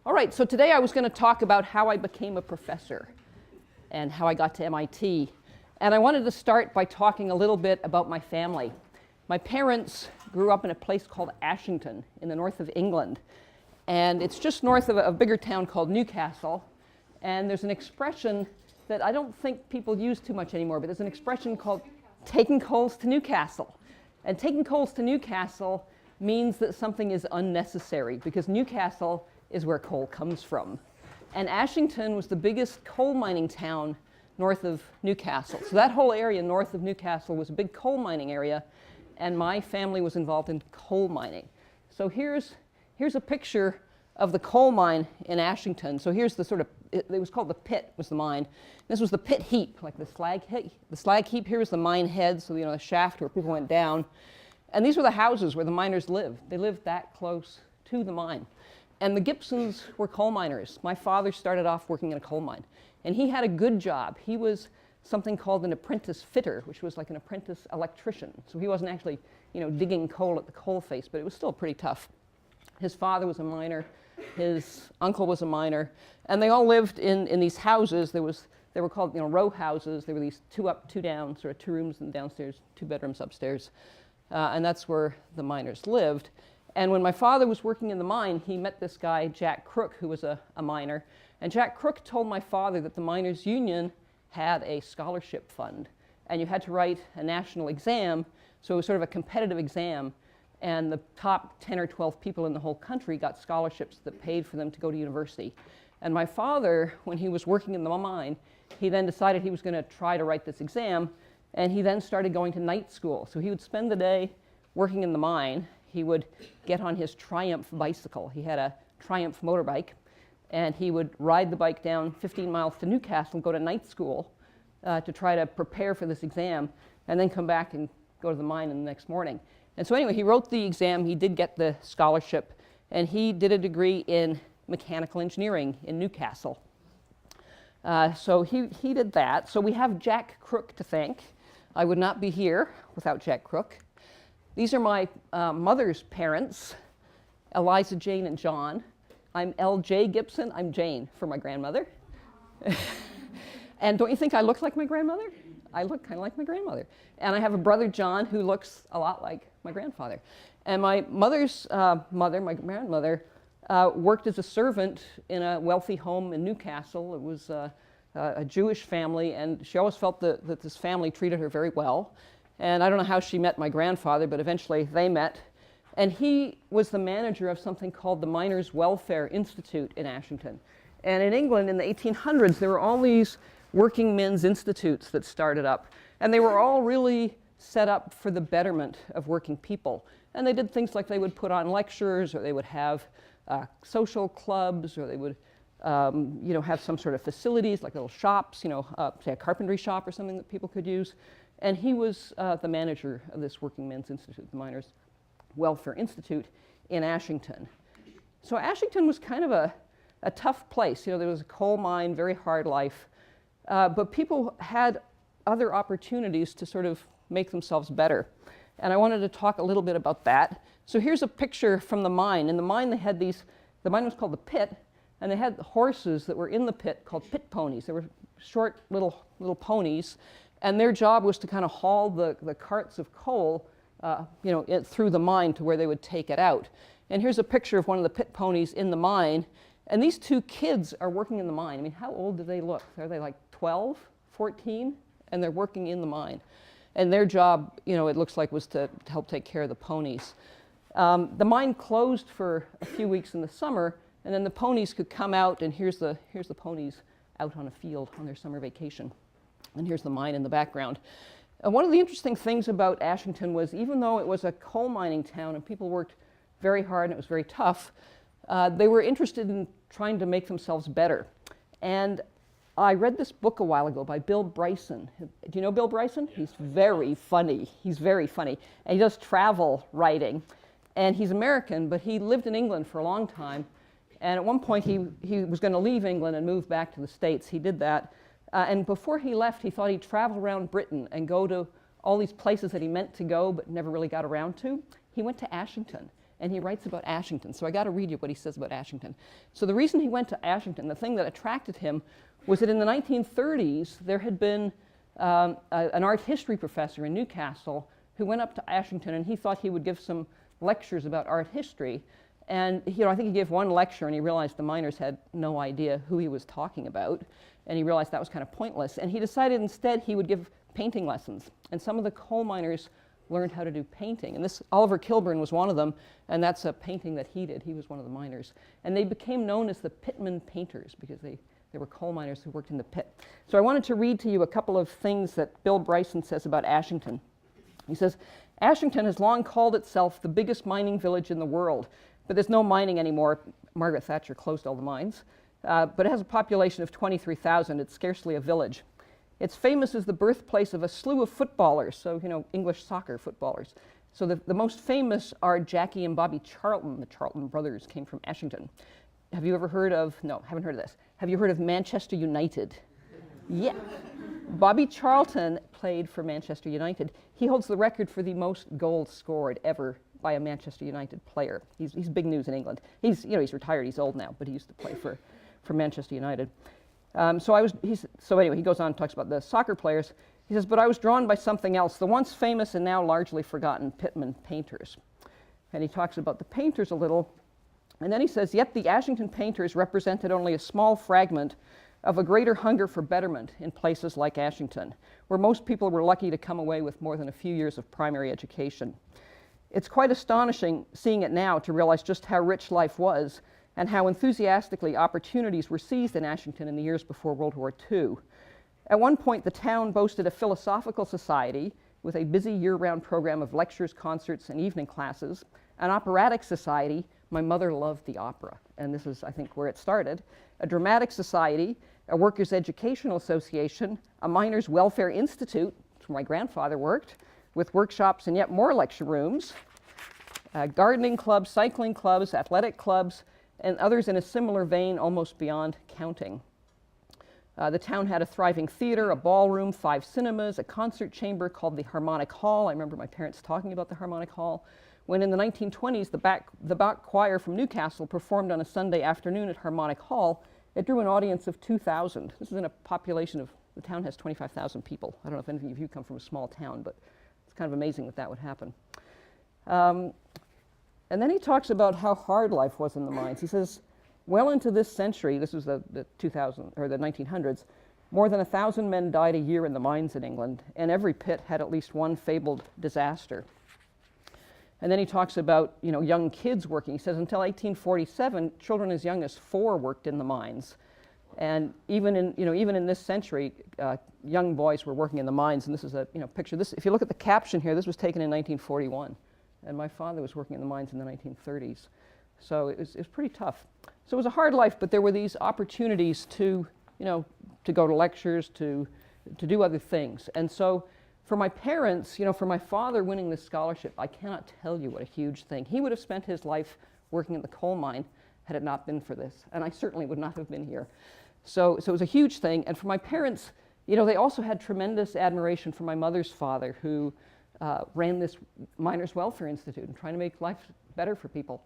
All right, so today I was going to talk about how I became a professor and how I got to MIT. And I wanted to start by talking a little bit about my family. My parents grew up in a place called Ashington in the north of England. And it's just north of a bigger town called Newcastle. And there's an expression that I don't think people use too much anymore, but there's an expression called taking coals to Newcastle. And taking coals to Newcastle means that something is unnecessary, because Newcastle is where coal comes from. And Ashington was the biggest coal mining town north of Newcastle. So that whole area north of Newcastle was a big coal mining area, and my family was involved in coal mining. So here's a picture of the coal mine in Ashington. So here's the sort of, it was called the pit, was the mine. This was the pit heap, like the slag heap. The slag heap, here was the mine head, so the shaft where people went down. And these were the houses where the miners lived. They lived that close to the mine. And the Gibsons were coal miners. My father started off working in a coal mine. And he had a good job. He was something called an apprentice fitter, which was like an apprentice electrician. So he wasn't actually, digging coal at the coal face, but it was still pretty tough. His father was a miner. His uncle was a miner. And they all lived in these houses. They were called row houses. They were these 2 up, 2 down, sort of 2 rooms and downstairs, 2 bedrooms upstairs. And that's where the miners lived. And when my father was working in the mine, he met this guy, Jack Crook, who was a miner. And Jack Crook told my father that the miners' union had a scholarship fund. And you had to write a national exam, so it was sort of a competitive exam. And the top 10 or 12 people in the whole country got scholarships that paid for them to go to university. And my father, when he was working in the mine, he then decided he was going to try to write this exam. And he then started going to night school. So he would spend the day working in the mine. He would get on his Triumph bicycle. He had a Triumph motorbike. And he would ride the bike down 15 miles to Newcastle, go to night school to try to prepare for this exam, and then come back and go to the mine in the next morning. And so anyway, he wrote the exam. He did get the scholarship. And he did a degree in mechanical engineering in Newcastle. So he did that. So we have Jack Crook to thank. I would not be here without Jack Crook. These are my mother's parents, Eliza, Jane, and John. I'm L.J. Gibson. I'm Jane for my grandmother. And don't you think I look like my grandmother? I look kind of like my grandmother. And I have a brother, John, who looks a lot like my grandfather. And my mother's mother, my grandmother, worked as a servant in a wealthy home in Newcastle. It was a Jewish family, and she always felt that this family treated her very well. And I don't know how she met my grandfather, but eventually they met. And he was the manager of something called the Miners' Welfare Institute in Ashington. And in England in the 1800s, there were all these working men's institutes that started up. And they were all really set up for the betterment of working people. And they did things like they would put on lectures, or they would have social clubs, or they would have some sort of facilities like little shops, say a carpentry shop or something that people could use. And he was the manager of this Working Men's Institute, the Miners' Welfare Institute in Ashington. So Ashington was kind of a tough place. There was a coal mine, very hard life. But people had other opportunities to sort of make themselves better. And I wanted to talk a little bit about that. So here's a picture from the mine. In the mine, they had the mine was called the pit, and they had horses that were in the pit called pit ponies. They were short little ponies. And their job was to kind of haul the carts of coal, through the mine to where they would take it out. And here's a picture of one of the pit ponies in the mine. And these 2 kids are working in the mine. I mean, how old do they look? Are they like 12, 14? And they're working in the mine. And their job, it looks like, was to help take care of the ponies. The mine closed for a few weeks in the summer, and then the ponies could come out, and here's the ponies out on a field on their summer vacation. And here's the mine in the background. One of the interesting things about Ashington was, even though it was a coal mining town and people worked very hard and it was very tough, they were interested in trying to make themselves better. And I read this book a while ago by Bill Bryson. Do you know Bill Bryson? He's very funny. He's very funny. And he does travel writing. And he's American, but he lived in England for a long time. And at one point, he was going to leave England and move back to the States. He did that. And before he left, he thought he'd travel around Britain and go to all these places that he meant to go but never really got around to. He went to Ashington. and he writes about Ashington. So I got to read you what he says about Ashington. So the reason he went to Ashington, the thing that attracted him, was that in the 1930s, there had been an art history professor in Newcastle who went up to Ashington, and he thought he would give some lectures about art history. And I think he gave one lecture, and he realized the miners had no idea who he was talking about, and he realized that was kind of pointless. And he decided instead he would give painting lessons. And some of the coal miners learned how to do painting. And this, Oliver Kilburn was one of them, and that's a painting that he did. He was one of the miners. And they became known as the pitmen painters because they were coal miners who worked in the pit. So I wanted to read to you a couple of things that Bill Bryson says about Ashington. He says, Ashington has long called itself the biggest mining village in the world, but there's no mining anymore. Margaret Thatcher closed all the mines. But it has a population of 23,000. It's scarcely a village. It's famous as the birthplace of a slew of footballers, so, English soccer footballers. So the most famous are Jackie and Bobby Charlton. The Charlton brothers came from Ashington. Have you ever heard of, no, haven't heard of this. Have you heard of Manchester United? Yeah. Bobby Charlton played for Manchester United. He holds the record for the most goals scored ever by a Manchester United player. He's big news in England. He's retired, he's old now, but he used to play for Manchester United. So anyway, he goes on and talks about the soccer players. He says, but I was drawn by something else, the once famous and now largely forgotten pitmen painters. And he talks about the painters a little. And then he says, yet the Ashington painters represented only a small fragment of a greater hunger for betterment in places like Ashington, where most people were lucky to come away with more than a few years of primary education. It's quite astonishing seeing it now to realize just how rich life was and how enthusiastically opportunities were seized in Ashington in the years before World War II. At one point, the town boasted a philosophical society with a busy year-round program of lectures, concerts, and evening classes, an operatic society. My mother loved the opera, and this is, I think, where it started, a dramatic society, a workers' educational association, a miners' welfare institute, where my grandfather worked, with workshops and yet more lecture rooms, gardening clubs, cycling clubs, athletic clubs, and others in a similar vein almost beyond counting. The town had a thriving theater, a ballroom, 5 cinemas, a concert chamber called the Harmonic Hall. I remember my parents talking about the Harmonic Hall. When in the 1920s, the Bach choir from Newcastle performed on a Sunday afternoon at Harmonic Hall, it drew an audience of 2,000. This is in a population of, the town has 25,000 people. I don't know if any of you come from a small town, but it's kind of amazing that would happen. And then he talks about how hard life was in the mines. He says, well into this century, this was the 2000 or the 1900s, more than 1,000 men died a year in the mines in England, and every pit had at least one fabled disaster. And then he talks about young kids working. He says until 1847, children as young as 4 worked in the mines, and even in this century, young boys were working in the mines. And this is a picture. This, if you look at the caption here, this was taken in 1941. And my father was working in the mines in the 1930s. So it was pretty tough. So it was a hard life, but there were these opportunities to go to lectures, to do other things. And so for my parents, for my father winning this scholarship, I cannot tell you what a huge thing. He would have spent his life working in the coal mine had it not been for this. And I certainly would not have been here. So it was a huge thing. And for my parents, they also had tremendous admiration for my mother's father, who ran this Miners' Welfare Institute and trying to make life better for people.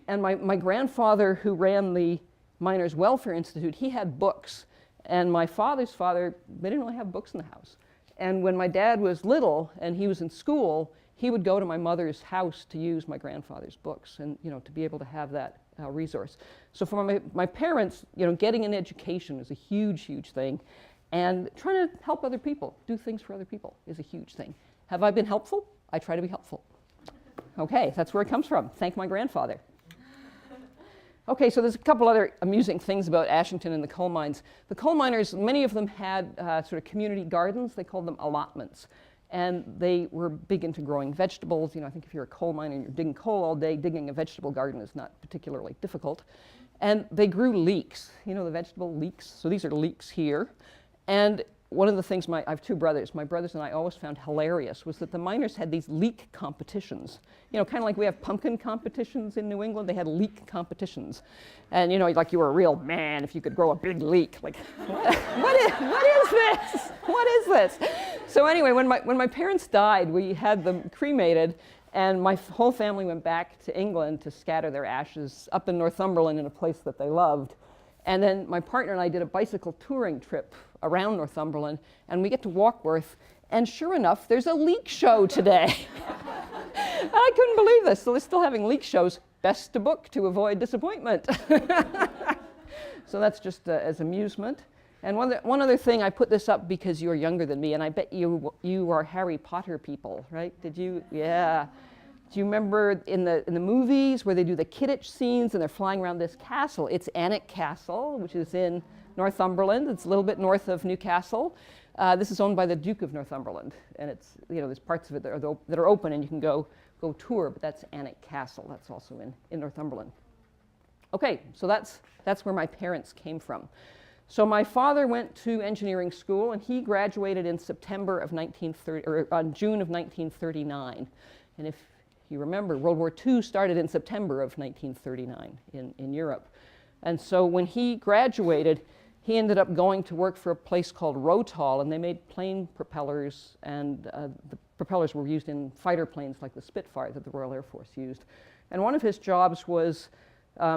And my grandfather, who ran the Miners' Welfare Institute, he had books. And my father's father, they didn't really have books in the house. And when my dad was little and he was in school, he would go to my mother's house to use my grandfather's books and to be able to have that resource. So for my parents, getting an education is a huge, huge thing. And trying to help other people, do things for other people is a huge thing. Have I been helpful? I try to be helpful. Okay, that's where it comes from. Thank my grandfather. Okay, so there's a couple other amusing things about Ashington and the coal mines. The coal miners, many of them had sort of community gardens. They called them allotments. And they were big into growing vegetables. I think if you're a coal miner and you're digging coal all day, digging a vegetable garden is not particularly difficult. And they grew leeks, the vegetable leeks. So these are leeks here. And one of the things I have 2 brothers. My brothers and I always found hilarious was that the miners had these leek competitions. Kind of like we have pumpkin competitions in New England. They had leek competitions, and like you were a real man if you could grow a big leek. Like, what is this? What is this? So anyway, when my parents died, we had them cremated, And my whole family went back to England to scatter their ashes up in Northumberland in a place that they loved. And then my partner and I did a bicycle touring trip around Northumberland, and we get to Warkworth, and sure enough, there's a Leek show today. And I couldn't believe this. So they're still having Leek shows. Best to book to avoid disappointment. So that's just as amusement. And one other thing, I put this up because you're younger than me, and I bet you are Harry Potter people, right? Did you? Yeah. Do you remember in the movies where they do the Kidditch scenes and they're flying around this castle? It's Alnwick Castle, which is in Northumberland. It's a little bit north of Newcastle. This is owned by the Duke of Northumberland, and it's, there's parts of it that are open and you can go tour, but that's Alnwick Castle. That's also in Northumberland. Okay, so that's where my parents came from. So my father went to engineering school, and he graduated in September of 1930, or on June of 1939. And if you remember, World War II started in September of 1939 in Europe. And so when he graduated, he ended up going to work for a place called Rotal, and they made plane propellers, and the propellers were used in fighter planes like the Spitfire that the Royal Air Force used. And one of his jobs was,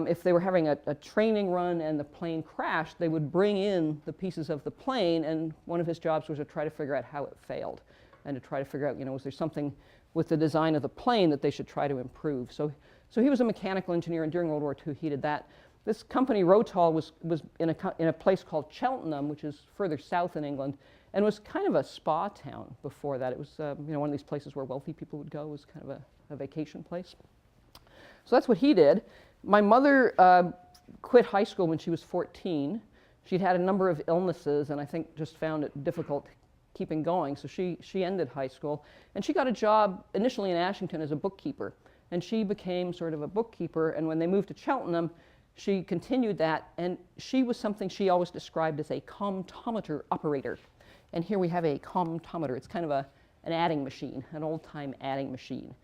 if they were having a training run and the plane crashed, they would bring in the pieces of the plane, and one of his jobs was to try to figure out how it failed, and to try to figure out, was there something with the design of the plane that they should try to improve. So he was a mechanical engineer, and during World War II he did that. This company, Rotal, was in a place called Cheltenham, which is further south in England, and was kind of a spa town before that. It was one of these places where wealthy people would go. It was kind of a vacation place. So that's what he did. My mother quit high school when she was 14. She'd had a number of illnesses, and I think just found it difficult keeping going. So she ended high school, and she got a job initially in Ashington as a bookkeeper. And she became sort of a bookkeeper, and when they moved to Cheltenham, she continued that, and she was something she always described as a comptometer operator. And here we have a comptometer. It's kind of an adding machine, an old-time adding machine.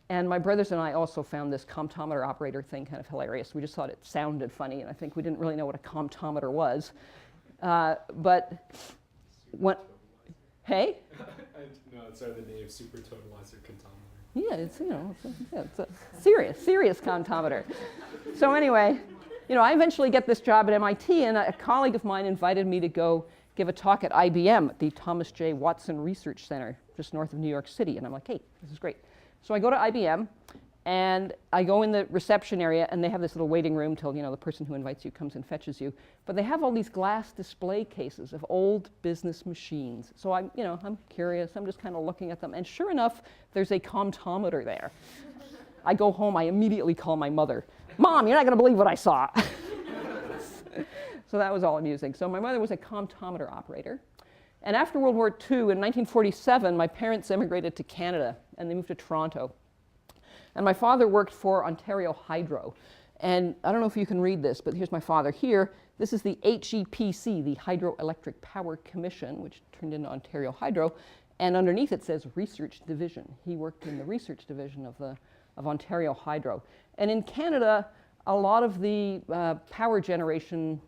And my brothers and I also found this comptometer operator thing kind of hilarious. We just thought it sounded funny, and I think we didn't really know what a comptometer was. But what? Hey? No, it's the name, super totalizer comptometer. Yeah, it's a serious comptometer. So anyway, I eventually get this job at MIT, and a colleague of mine invited me to go give a talk at IBM, at the Thomas J. Watson Research Center, just north of New York City. And I'm like, hey, this is great. So I go to IBM, and I go in the reception area, and they have this little waiting room till the person who invites you comes and fetches you. But they have all these glass display cases of old business machines. So I'm curious. I'm just kind of looking at them, and sure enough, there's a comptometer there. I go home. I immediately call my mother. Mom, you're not going to believe what I saw. So that was all amusing. So my mother was a comptometer operator. And after World War II, in 1947, my parents immigrated to Canada, and they moved to Toronto. And my father worked for Ontario Hydro. And I don't know if you can read this, but here's my father here. This is the HEPC, the Hydroelectric Power Commission, which turned into Ontario Hydro. And underneath it says Research Division. He worked in the research division of Ontario Hydro. And in Canada, a lot of the power generation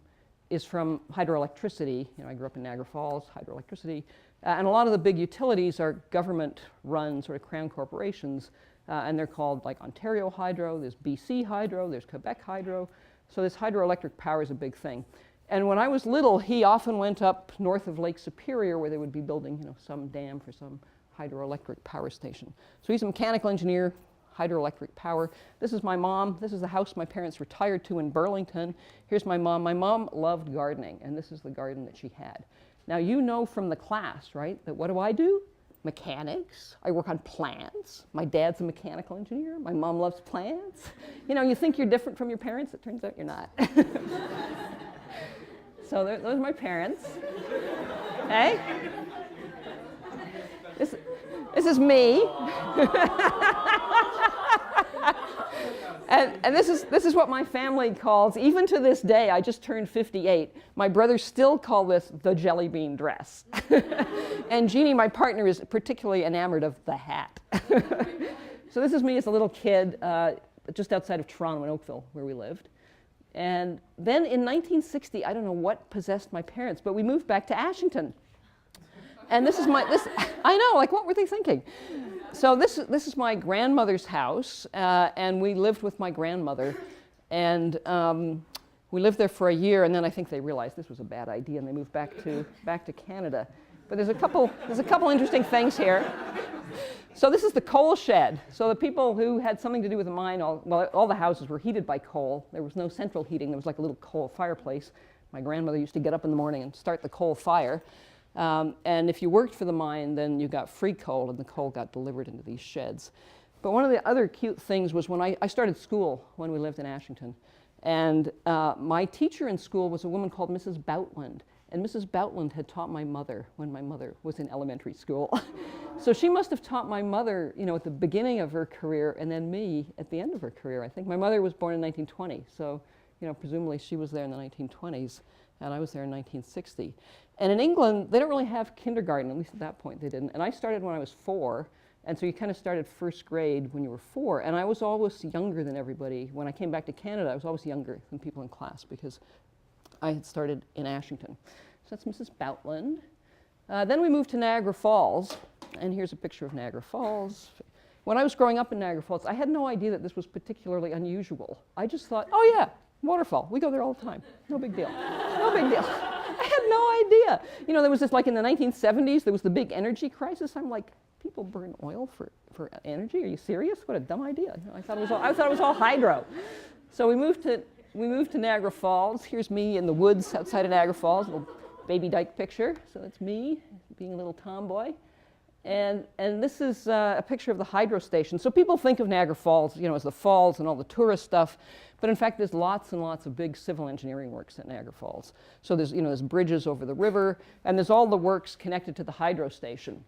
is from hydroelectricity. I grew up in Niagara Falls, hydroelectricity. And a lot of the big utilities are government-run, sort of crown corporations. And they're called like Ontario Hydro, there's BC Hydro, there's Quebec Hydro. So this hydroelectric power is a big thing. And when I was little, he often went up north of Lake Superior where they would be building some dam for some hydroelectric power station. So he's a mechanical engineer, hydroelectric power. This is my mom. This is the house my parents retired to in Burlington. Here's my mom. My mom loved gardening, and this is the garden that she had. Now you know from the class, right, that what do? Mechanics. I work on plants. My dad's a mechanical engineer. My mom loves plants. You think you're different from your parents. It turns out you're not. So those are my parents. Hey? This is me. And this is what my family calls, even to this day, I just turned 58, my brothers still call this the jelly bean dress. And Jeannie, my partner, is particularly enamored of the hat. So this is me as a little kid, just outside of Toronto in Oakville, where we lived. And then in 1960, I don't know what possessed my parents, but we moved back to Ashington. And I know, like, what were they thinking? So this is my grandmother's house, and we lived with my grandmother, and we lived there for a year, and then I think they realized this was a bad idea, and they moved back to Canada. But there's a couple interesting things here. So this is the coal shed. So the people who had something to do with the mine, all the houses were heated by coal. There was no central heating. There was like a little coal fireplace. My grandmother used to get up in the morning and start the coal fire. And if you worked for the mine, then you got free coal, and the coal got delivered into these sheds. But one of the other cute things was when I started school when we lived in Ashington. And my teacher in school was a woman called Mrs. Boutland. And Mrs. Boutland had taught my mother when my mother was in elementary school. So she must have taught my mother, at the beginning of her career, and then me at the end of her career. I think my mother was born in 1920, so presumably she was there in the 1920s, and I was there in 1960. And in England, they don't really have kindergarten, at least at that point they didn't. And I started when I was 4, and so you kind of started first grade when you were 4. And I was always younger than everybody. When I came back to Canada, I was always younger than people in class because I had started in Ashington. So that's Mrs. Boutland. Then we moved to Niagara Falls, and here's a picture of Niagara Falls. When I was growing up in Niagara Falls, I had no idea that this was particularly unusual. I just thought, oh yeah, waterfall. We go there all the time. No big deal. No big deal. I had no idea. There was this, like in the 1970s, there was the big energy crisis. I'm like, people burn oil for energy? Are you serious? What a dumb idea. I thought it was all hydro. So we moved to Niagara Falls. Here's me in the woods outside of Niagara Falls, a little baby dyke picture. So that's me being a little tomboy. And this is a picture of the hydro station. So people think of Niagara Falls, as the falls and all the tourist stuff. But in fact, there's lots and lots of big civil engineering works at Niagara Falls. So there's bridges over the river, and there's all the works connected to the hydro station.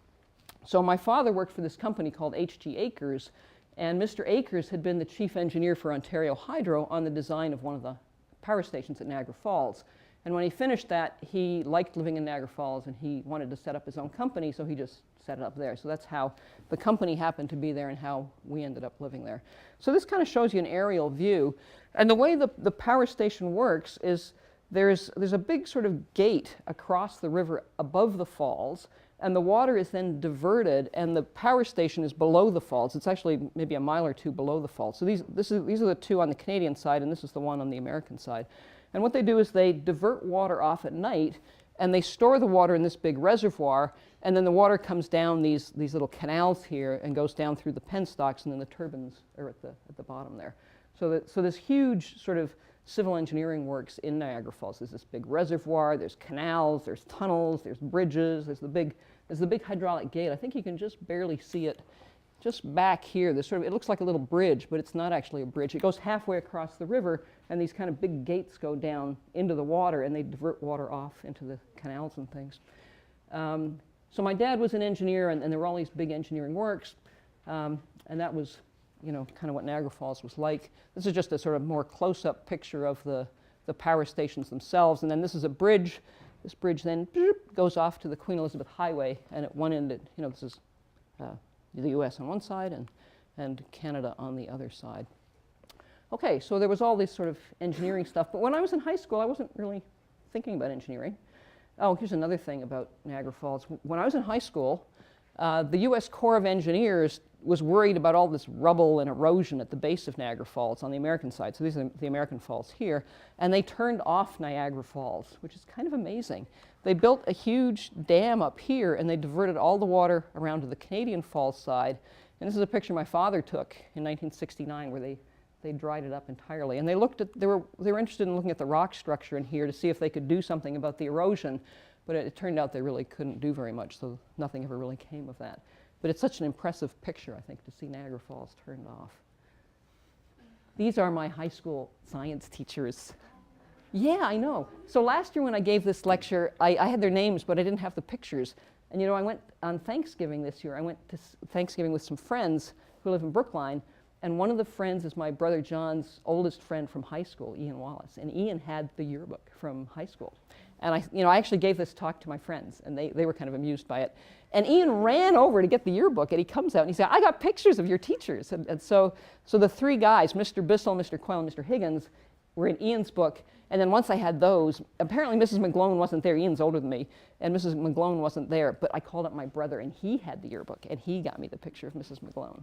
So my father worked for this company called H.G. Akers, and Mr. Akers had been the chief engineer for Ontario Hydro on the design of one of the power stations at Niagara Falls. And when he finished that, he liked living in Niagara Falls, and he wanted to set up his own company, so he just set it up there. So that's how the company happened to be there and how we ended up living there. So this kind of shows you an aerial view. And the way the power station works is there's a big sort of gate across the river above the falls, and the water is then diverted, and the power station is below the falls. It's actually maybe a mile or two below the falls. So these are the two on the Canadian side, and this is the one on the American side. And what they do is they divert water off at night, and they store the water in this big reservoir, and then the water comes down these little canals here and goes down through the penstocks, and then the turbines are at the bottom there. So this huge sort of civil engineering works in Niagara Falls. There's this big reservoir, there's canals, there's tunnels, there's bridges, there's the big hydraulic gate. I think you can just barely see it just back here. It looks like a little bridge, but it's not actually a bridge. It goes halfway across the river, and these kind of big gates go down into the water, and they divert water off into the canals and things. So my dad was an engineer, and there were all these big engineering works, and that was kind of what Niagara Falls was like. This is just a sort of more close-up picture of the power stations themselves, and then this is a bridge. This bridge then goes off to the Queen Elizabeth Highway, and at one end, this is the U.S. on one side and Canada on the other side. Okay, so there was all this sort of engineering stuff, but when I was in high school, I wasn't really thinking about engineering. Oh, here's another thing about Niagara Falls. When I was in high school, the U.S. Corps of Engineers was worried about all this rubble and erosion at the base of Niagara Falls on the American side. So these are the American falls here. And they turned off Niagara Falls, which is kind of amazing. They built a huge dam up here, and they diverted all the water around to the Canadian Falls side. And this is a picture my father took in 1969 where they dried it up entirely. And they were interested in looking at the rock structure in here to see if they could do something about the erosion. But it turned out they really couldn't do very much, so nothing ever really came of that. But it's such an impressive picture, I think, to see Niagara Falls turned off. These are my high school science teachers. Yeah, I know. So last year when I gave this lecture, I had their names, but I didn't have the pictures. And I went on Thanksgiving this year. I went to Thanksgiving with some friends who live in Brookline. And one of the friends is my brother John's oldest friend from high school, Ian Wallace. And Ian had the yearbook from high school. And I actually gave this talk to my friends, and they were kind of amused by it. And Ian ran over to get the yearbook, and he comes out and he said, I got pictures of your teachers. And so the three guys, Mr. Bissell, Mr. Coyle, and Mr. Higgins, were in Ian's book. And then once I had those, apparently Mrs. McGlone wasn't there. Ian's older than me, and Mrs. McGlone wasn't there. But I called up my brother, and he had the yearbook, and he got me the picture of Mrs. McGlone.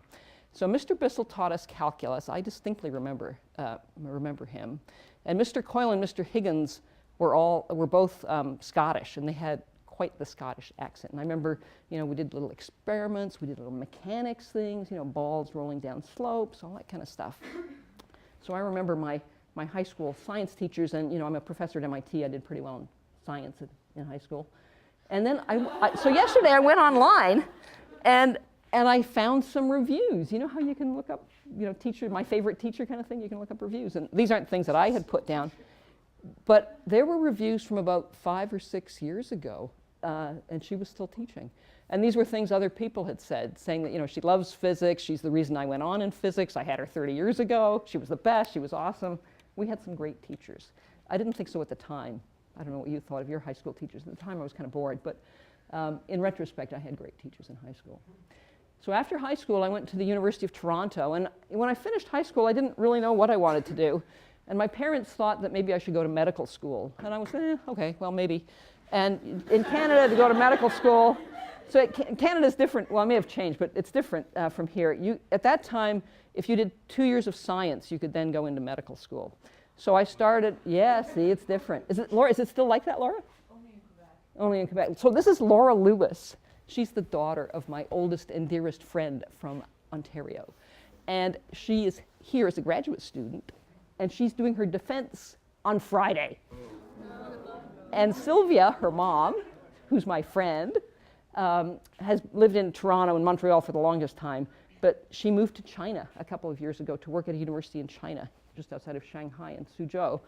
So Mr. Bissell taught us calculus. I distinctly remember him. And Mr. Coyle and Mr. Higgins were both Scottish, and they had quite the Scottish accent. And I remember, we did little experiments, we did little mechanics things, balls rolling down slopes, all that kind of stuff. So I remember my high school science teachers, and I'm a professor at MIT. I did pretty well in science in high school. And then so yesterday I went online, and I found some reviews. You know how you can look up, teacher, my favorite teacher kind of thing? You can look up reviews. And these aren't things that I had put down. But there were reviews from about 5 or 6 years ago, and she was still teaching. And these were things other people had said, saying that, she loves physics. She's the reason I went on in physics. I had her 30 years ago. She was the best. She was awesome. We had some great teachers. I didn't think so at the time. I don't know what you thought of your high school teachers. At the time, I was kind of bored. But in retrospect, I had great teachers in high school. So after high school, I went to the University of Toronto. And when I finished high school, I didn't really know what I wanted to do. And my parents thought that maybe I should go to medical school. And I was, okay, well, maybe. And in Canada, to go to medical school, so Canada's different. Well, it may have changed, but it's different from here. At that time, if you did 2 years of science, you could then go into medical school. So I started, see, it's different. Laura, is it still like that, Laura? Only in Quebec. Only in Quebec. So this is Laura Lewis. She's the daughter of my oldest and dearest friend from Ontario. And she is here as a graduate student, and she's doing her defense on Friday. And Sylvia, her mom, who's my friend, has lived in Toronto and Montreal for the longest time, but she moved to China a couple of years ago to work at a university in China, just outside of Shanghai in Suzhou.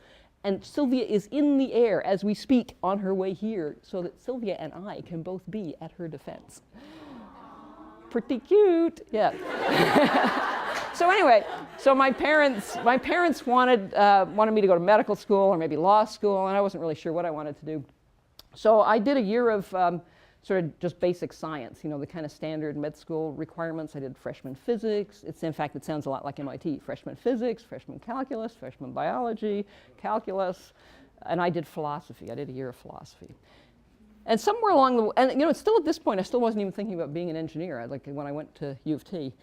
And Sylvia is in the air as we speak on her way here, so that Sylvia and I can both be at her defense. Pretty cute, yeah. So anyway, so my parents wanted me to go to medical school or maybe law school, and I wasn't really sure what I wanted to do. So I did a year of sort of just basic science, the kind of standard med school requirements. I did freshman physics. In fact, it sounds a lot like MIT. Freshman physics, freshman calculus, freshman biology, calculus, and I did philosophy. I did a year of philosophy. And somewhere along the way, and it's still at this point, I still wasn't even thinking about being an engineer, like when I went to U of T.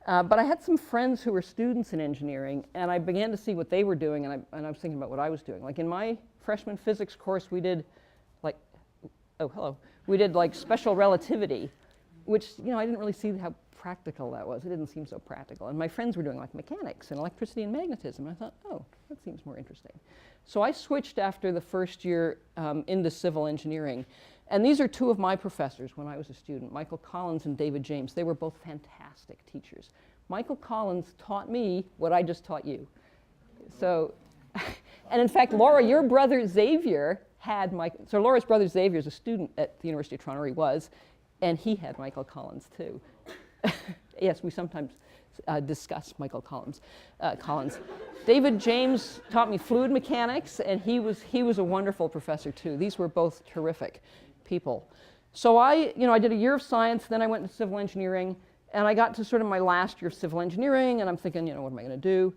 But I had some friends who were students in engineering, and I began to see what they were doing, and I was thinking about what I was doing. Like in my freshman physics course, we did like special relativity, which I didn't really see how practical that was. It didn't seem so practical. And my friends were doing like mechanics and electricity and magnetism. And I thought, oh, that seems more interesting. So I switched after the first year into civil engineering. And these are two of my professors when I was a student, Michael Collins and David James. They were both fantastic teachers. Michael Collins taught me what I just taught you. So, and in fact, Laura, your brother Xavier had Michael. So Laura's brother Xavier is a student at the University of Toronto, or he was, and he had Michael Collins too. Yes, we sometimes discuss Michael Collins. David James taught me fluid mechanics, and he was a wonderful professor too. These were both terrific people. So I did a year of science, then I went into civil engineering, and I got to sort of my last year of civil engineering, and I'm thinking, what am I going to do?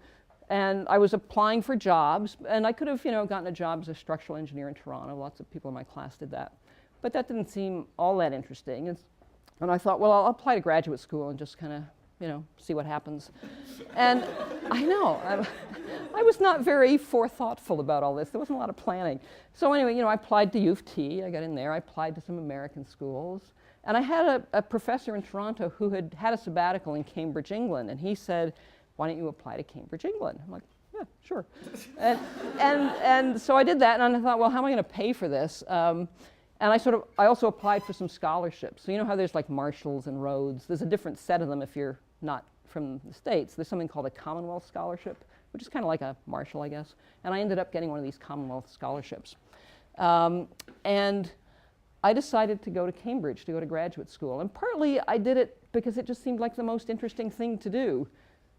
And I was applying for jobs, and I could have, gotten a job as a structural engineer in Toronto. Lots of people in my class did that. But that didn't seem all that interesting. And I thought, well, I'll apply to graduate school and just kind of, see what happens. And I know, I was not very forethoughtful about all this. There wasn't a lot of planning. So anyway, I applied to U of T. I got in there. I applied to some American schools. And I had a professor in Toronto who had had a sabbatical in Cambridge, England. And he said, why don't you apply to Cambridge, England? I'm like, yeah, sure. And so I did that, and I thought, well, how am I going to pay for this? And I also applied for some scholarships. So you know how there's like Marshalls and Rhodes? There's a different set of them if you're not from the States. There's something called a Commonwealth Scholarship, which is kind of like a Marshall, I guess. And I ended up getting one of these Commonwealth scholarships. And I decided to go to Cambridge to go to graduate school. And partly I did it because it just seemed like the most interesting thing to do.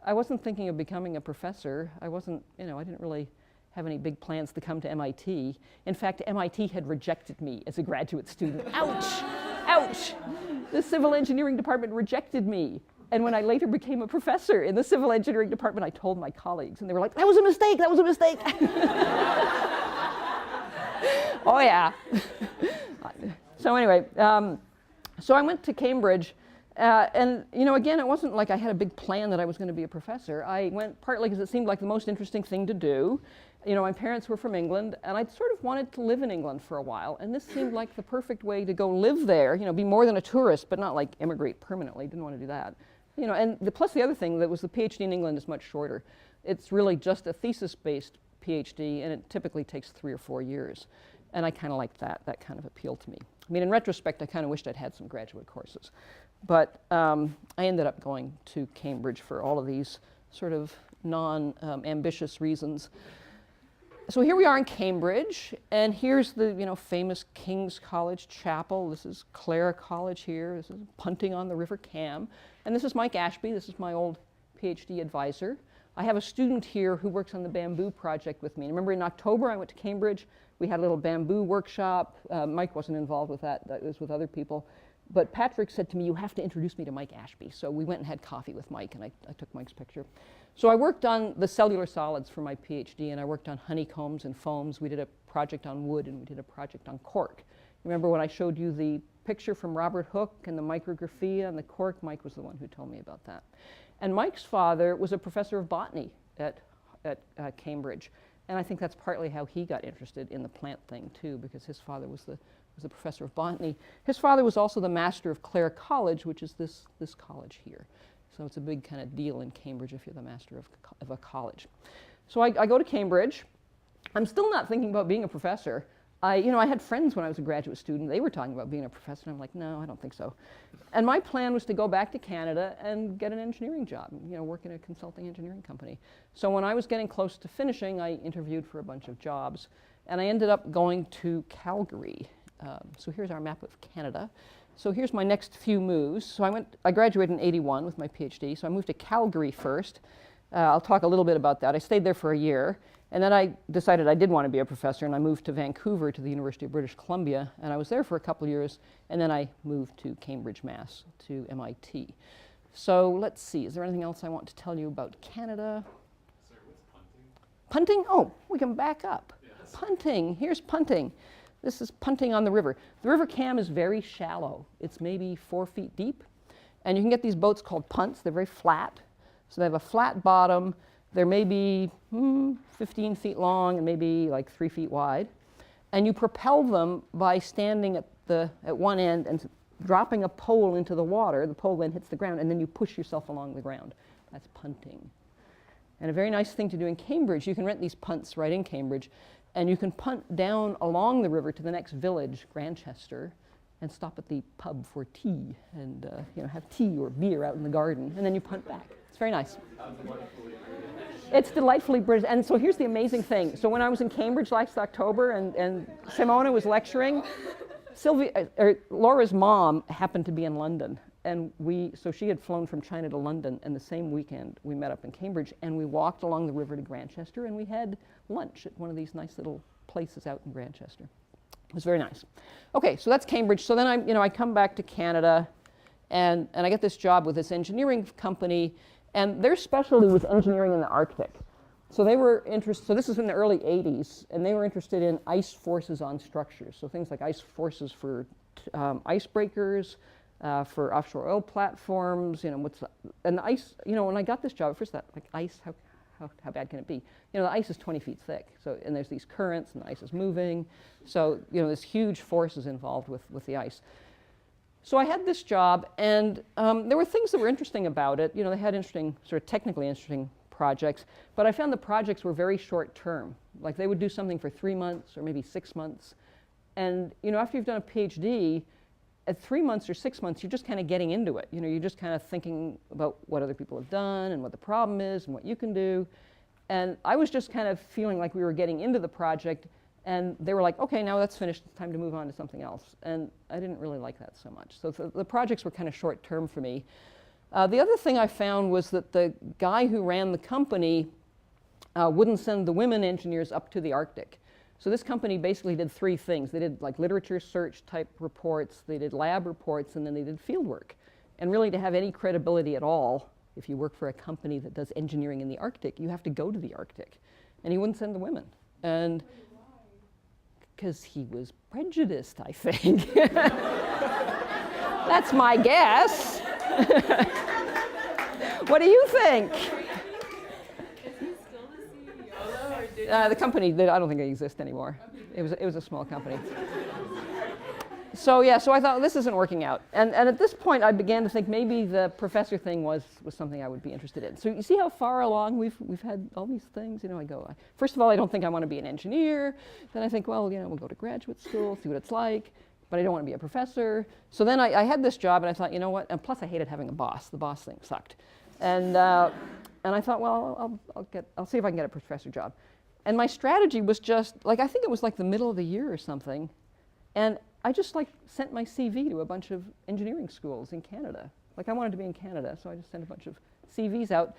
I wasn't thinking of becoming a professor. I wasn't, I didn't really have any big plans to come to MIT. In fact, MIT had rejected me as a graduate student. Ouch! Ouch! The civil engineering department rejected me. And when I later became a professor in the civil engineering department, I told my colleagues, and they were like, that was a mistake, that was a mistake. Oh, yeah. So anyway, so I went to Cambridge. And, again, it wasn't like I had a big plan that I was going to be a professor. I went partly because it seemed like the most interesting thing to do. My parents were from England, and I sort of wanted to live in England for a while. And this seemed like the perfect way to go live there, be more than a tourist, but not like immigrate permanently. Didn't want to do that. Plus the other thing that was the PhD in England is much shorter. It's really just a thesis-based PhD, and it typically takes 3 or 4 years. And I kind of liked that. That kind of appealed to me. In retrospect, I kind of wished I'd had some graduate courses. But I ended up going to Cambridge for all of these sort of non-ambitious reasons. So here we are in Cambridge, and here's the famous King's College Chapel. This is Clara College here. This is Punting on the River Cam. And this is Mike Ashby. This is my old PhD advisor. I have a student here who works on the bamboo project with me. And remember in October I went to Cambridge. We had a little bamboo workshop. Mike wasn't involved with that. That was with other people. But Patrick said to me, you have to introduce me to Mike Ashby. So we went and had coffee with Mike, and I took Mike's picture. So I worked on the cellular solids for my PhD, and I worked on honeycombs and foams. We did a project on wood, and we did a project on cork. Remember when I showed you the picture from Robert Hooke and the micrographia and the cork? Mike was the one who told me about that. And Mike's father was a professor of botany at Cambridge. And I think that's partly how he got interested in the plant thing, too, because his father was the professor of botany. His father was also the master of Clare College, which is this college here. So it's a big kind of deal in Cambridge if you're the master of a college. So I go to Cambridge. I'm still not thinking about being a professor. I had friends when I was a graduate student. They were talking about being a professor, and I'm like, no, I don't think so. And my plan was to go back to Canada and get an engineering job, work in a consulting engineering company. So when I was getting close to finishing, I interviewed for a bunch of jobs, and I ended up going to Calgary. So here's our map of Canada. So here's my next few moves. So I graduated in '81 with my PhD, so I moved to Calgary first. I'll talk a little bit about that. I stayed there for a year, and then I decided I did want to be a professor, and I moved to Vancouver to the University of British Columbia, and I was there for a couple of years, and then I moved to Cambridge, Mass, to MIT. So let's see, is there anything else I want to tell you about Canada? Sorry, what's punting? Punting? Oh, we can back up. Yes. Punting, here's Punting. This is Punting on the river. The River Cam is very shallow. It's maybe 4 feet deep. And you can get these boats called punts. They're very flat. So they have a flat bottom. They're maybe 15 feet long and maybe like 3 feet wide. And you propel them by standing at one end and dropping a pole into the water. The pole then hits the ground, and then you push yourself along the ground. That's punting. And a very nice thing to do in Cambridge, you can rent these punts right in Cambridge. And you can punt down along the river to the next village, Grantchester, and stop at the pub for tea and have tea or beer out in the garden, and then you punt back. It's very nice. It's delightfully British. And so here's the amazing thing. So when I was in Cambridge last October and Simona was lecturing, Laura's mom happened to be in London. And so she had flown from China to London, and the same weekend we met up in Cambridge, and we walked along the river to Grantchester, and we had lunch at one of these nice little places out in Grantchester. It was very nice. Okay, so that's Cambridge. So then I come back to Canada, and I get this job with this engineering company, and their specialty was engineering in the Arctic. So they were interested. So this is in the early '80s, and they were interested in ice forces on structures. So things like ice forces for icebreakers. For offshore oil platforms, and the ice, when I got this job, at first I thought, like, ice, how bad can it be? The ice is 20 feet thick, and there's these currents, and the ice is moving, so, there's huge forces involved with the ice. So I had this job, and there were things that were interesting about it. They had sort of technically interesting projects, but I found the projects were very short term. Like, they would do something for 3 months or maybe 6 months, and, after you've done a PhD, at 3 months or 6 months, you're just kind of getting into it. You're just kind of thinking about what other people have done and what the problem is and what you can do. And I was just kind of feeling like we were getting into the project, and they were like, okay, now that's finished, it's time to move on to something else. And I didn't really like that so much. So the projects were kind of short term for me. The other thing I found was that the guy who ran the company wouldn't send the women engineers up to the Arctic. So this company basically did 3 things. They did like literature search type reports, they did lab reports, and then they did field work. And really, to have any credibility at all, if you work for a company that does engineering in the Arctic, you have to go to the Arctic. And he wouldn't send the women. And because he was prejudiced, I think. That's my guess. What do you think? Is he still the CEO, or did The company, I don't think they exist anymore. It was a small company. So yeah, so I thought, this isn't working out. And at this point, I began to think maybe the professor thing was something I would be interested in. So you see how far along we've had all these things? You know, I go, first of all, I don't think I want to be an engineer. Then I think, well, you know, we'll go to graduate school, see what it's like. But I don't want to be a professor. So then I had this job, and I thought, you know what? And plus, I hated having a boss. The boss thing sucked. And I thought, well, I'll see if I can get a professor job. And my strategy was just, like, I think it was like the middle of the year or something. And I just like sent my CV to a bunch of engineering schools in Canada. Like I wanted to be in Canada, so I just sent a bunch of CVs out.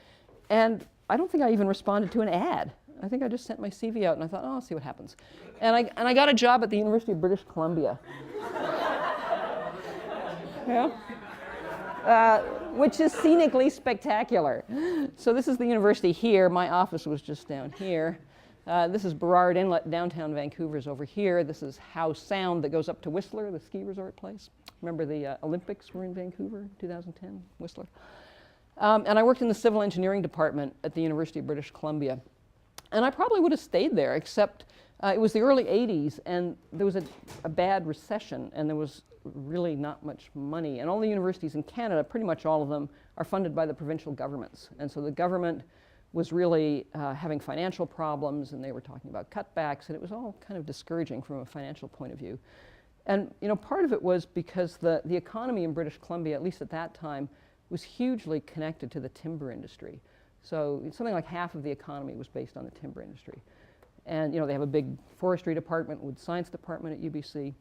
And I don't think I even responded to an ad. I think I just sent my CV out and I thought, oh, I'll see what happens. And I got a job at the University of British Columbia. Yeah. Which is scenically spectacular. So this is the university here. My office was just down here. This is Burrard Inlet, downtown Vancouver's over here. This is Howe Sound that goes up to Whistler, the ski resort place. Remember the Olympics were in Vancouver, 2010, Whistler. And I worked in the civil engineering department at the University of British Columbia. And I probably would have stayed there, except it was the early 80s, and there was a bad recession, and there was really not much money. And all the universities in Canada, pretty much all of them, are funded by the provincial governments. And so the government was really having financial problems, and they were talking about cutbacks, and it was all kind of discouraging from a financial point of view. And you know, part of it was because the economy in British Columbia, at least at that time, was hugely connected to the timber industry. So something like half of the economy was based on the timber industry. And you know, they have a big forestry department, wood science department at UBC.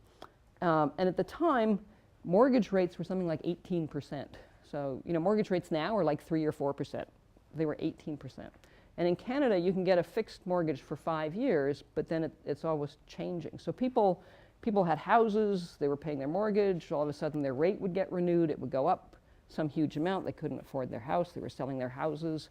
And at the time, mortgage rates were something like 18%. So you know, mortgage rates now are like 3 or 4%. They were 18%. And in Canada, you can get a fixed mortgage for 5 years, but then it's always changing. So people had houses, they were paying their mortgage, all of a sudden their rate would get renewed, it would go up some huge amount, they couldn't afford their house, they were selling their houses.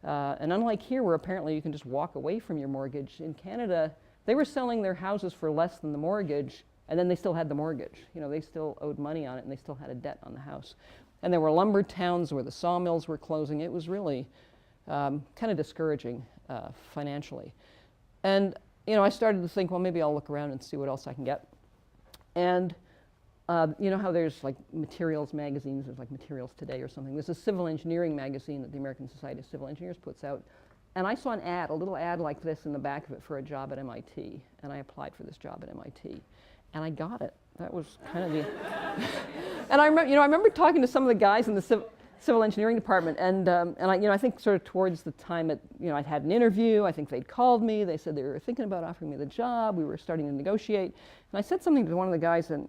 And unlike here, where apparently you can just walk away from your mortgage, in Canada, they were selling their houses for less than the mortgage, and then they still had the mortgage. You know, they still owed money on it, and they still had a debt on the house. And there were lumber towns where the sawmills were closing. It was really kind of discouraging financially. And you know, I started to think, well, maybe I'll look around and see what else I can get. And you know how there's like materials magazines, there's like Materials Today or something. There's a civil engineering magazine that the American Society of Civil Engineers puts out. And I saw an ad, a little ad like this in the back of it for a job at MIT. And I applied for this job at MIT. And I got it. That was kind of the... And I remember talking to some of the guys in the civil engineering department, and I think sort of towards the time I'd had an interview, I think they'd called me, they said they were thinking about offering me the job, we were starting to negotiate, and I said something to one of the guys at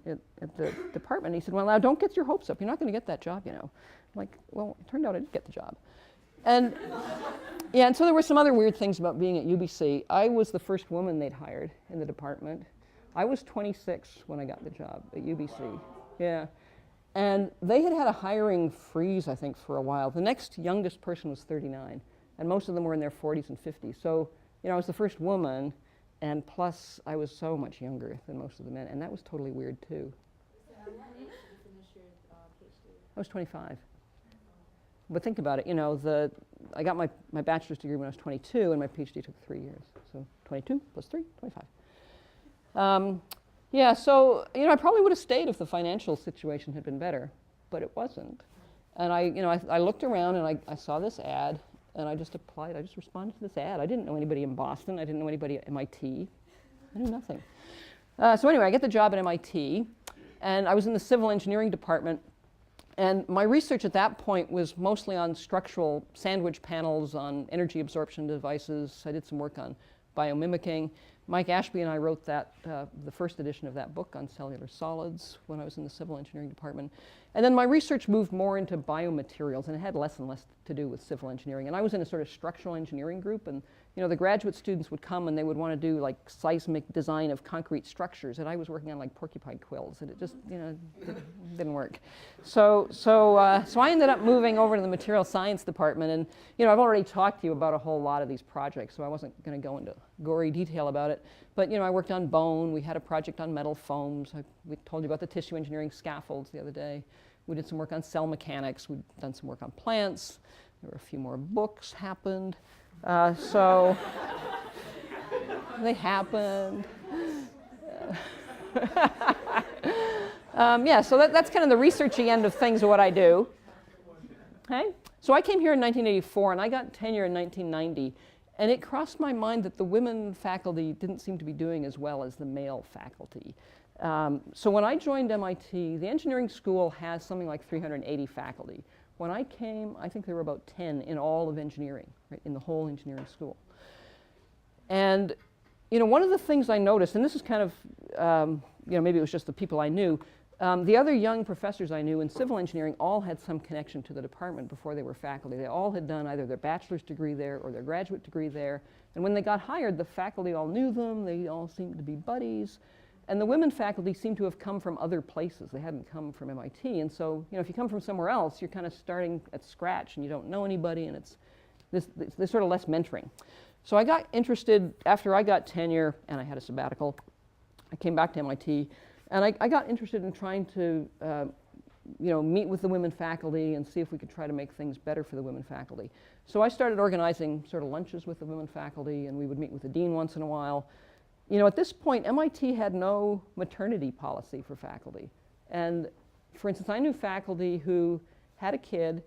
the department, and he said, well, now don't get your hopes up, you're not going to get that job, you know. I'm like, well, it turned out I did get the job. And yeah, and so there were some other weird things about being at UBC. I was the first woman they'd hired in the department. I was 26 when I got the job at UBC. Yeah. And they had a hiring freeze, I think, for a while. The next youngest person was 39, and most of them were in their 40s and 50s. So, you know, I was the first woman, and plus I was so much younger than most of the men, and that was totally weird too. So at what age did you finish your PhD? I was 25. But think about it, you know, I got my bachelor's degree when I was 22, and my PhD took 3 years. So 22 plus 3, 25. Yeah, so, you know, I probably would have stayed if the financial situation had been better, but it wasn't. And I looked around and I saw this ad, and I just applied. I just responded to this ad. I didn't know anybody in Boston. I didn't know anybody at MIT. I knew nothing. So anyway, I get the job at MIT, and I was in the civil engineering department. And my research at that point was mostly on structural sandwich panels, on energy absorption devices. I did some work on biomimicking. Mike Ashby and I wrote the first edition of that book on cellular solids when I was in the civil engineering department. And then my research moved more into biomaterials, and it had less and less to do with civil engineering. And I was in a sort of structural engineering group, and the graduate students would come and they would want to do like seismic design of concrete structures, and I was working on like porcupine quills, and it just didn't work. So I ended up moving over to the material science department, and I've already talked to you about a whole lot of these projects, so I wasn't going to go into gory detail about it. But I worked on bone. We had a project on metal foams. We told you about the tissue engineering scaffolds the other day. We did some work on cell mechanics. We'd done some work on plants. There were a few more books happened. So they happened. Yeah, so that's kind of the researchy end of things of what I do. Okay? So I came here in 1984, and I got tenure in 1990. And it crossed my mind that the women faculty didn't seem to be doing as well as the male faculty. So when I joined MIT, the engineering school has something like 380 faculty. When I came, I think there were about 10 in all of engineering, right, in the whole engineering school. And one of the things I noticed, and this is kind of, maybe it was just the people I knew, the other young professors I knew in civil engineering all had some connection to the department before they were faculty. They all had done either their bachelor's degree there or their graduate degree there. And when they got hired, the faculty all knew them. They all seemed to be buddies. And the women faculty seemed to have come from other places. They hadn't come from MIT. And so, if you come from somewhere else, you're kind of starting at scratch and you don't know anybody, and there's sort of less mentoring. So I got interested after I got tenure and I had a sabbatical. I came back to MIT, and I got interested in trying to meet with the women faculty and see if we could try to make things better for the women faculty. So I started organizing sort of lunches with the women faculty, and we would meet with the dean once in a while. At this point, MIT had no maternity policy for faculty. And for instance, I knew faculty who had a kid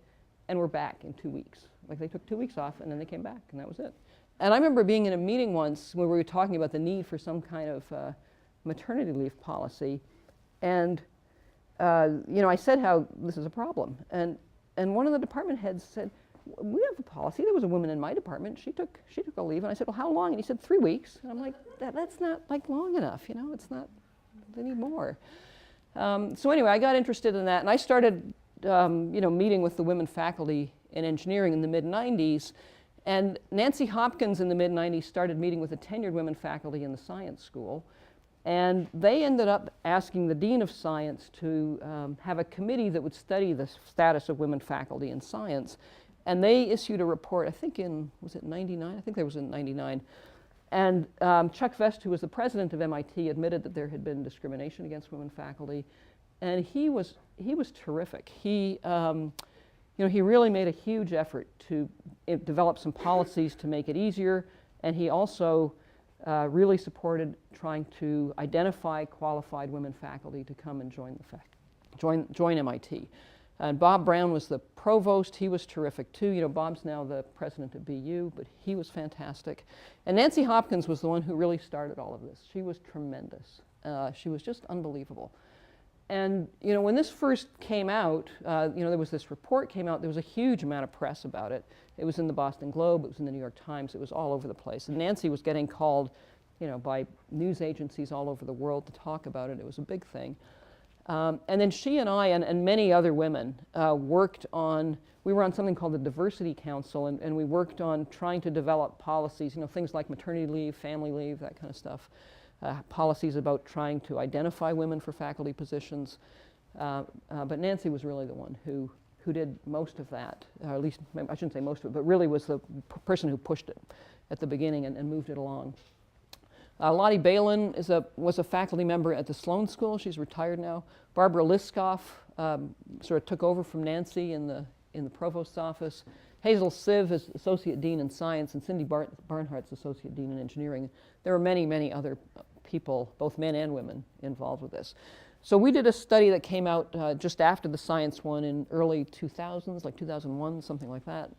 and were back in 2 weeks. Like they took 2 weeks off and then they came back, and that was it. And I remember being in a meeting once where we were talking about the need for some kind of maternity leave policy. And I said how this is a problem. And one of the department heads said, we have a policy. There was a woman in my department. She took a leave. And I said, well, how long? And he said, 3 weeks. And I'm like, that's not like long enough. It's not, they need more. So anyway, I got interested in that. And I started, meeting with the women faculty in engineering in the mid-90s. And Nancy Hopkins in the mid-90s started meeting with the tenured women faculty in the science school. And they ended up asking the dean of science to have a committee that would study the status of women faculty in science. And they issued a report, I think was it 99? I think there was in 99. And Chuck Vest, who was the president of MIT, admitted that there had been discrimination against women faculty. And he was terrific. He really made a huge effort to develop some policies to make it easier. And he also really supported trying to identify qualified women faculty to come and join MIT. And Bob Brown was the provost. He was terrific too. Bob's now the president of BU, but he was fantastic. And Nancy Hopkins was the one who really started all of this. She was tremendous. She was just unbelievable. And when this first came out, there was this report came out. There was a huge amount of press about it. It was in the Boston Globe. It was in the New York Times. It was all over the place. And Nancy was getting called, by news agencies all over the world to talk about it. It was a big thing. And then she and I and many other women worked on, we were on something called the Diversity Council, and we worked on trying to develop policies, things like maternity leave, family leave, that kind of stuff. Policies about trying to identify women for faculty positions. But Nancy was really the one who did most of that, or at least, I shouldn't say most of it, but really was the person who pushed it at the beginning and moved it along. Lottie Balin was a faculty member at the Sloan School. She's retired now. Barbara Liskoff sort of took over from Nancy in the provost's office. Hazel Siv is associate dean in science, and Cindy Barnhart's associate dean in engineering. There were many, many other people, both men and women, involved with this. So we did a study that came out just after the science one in early 2000s, like 2001, something like that.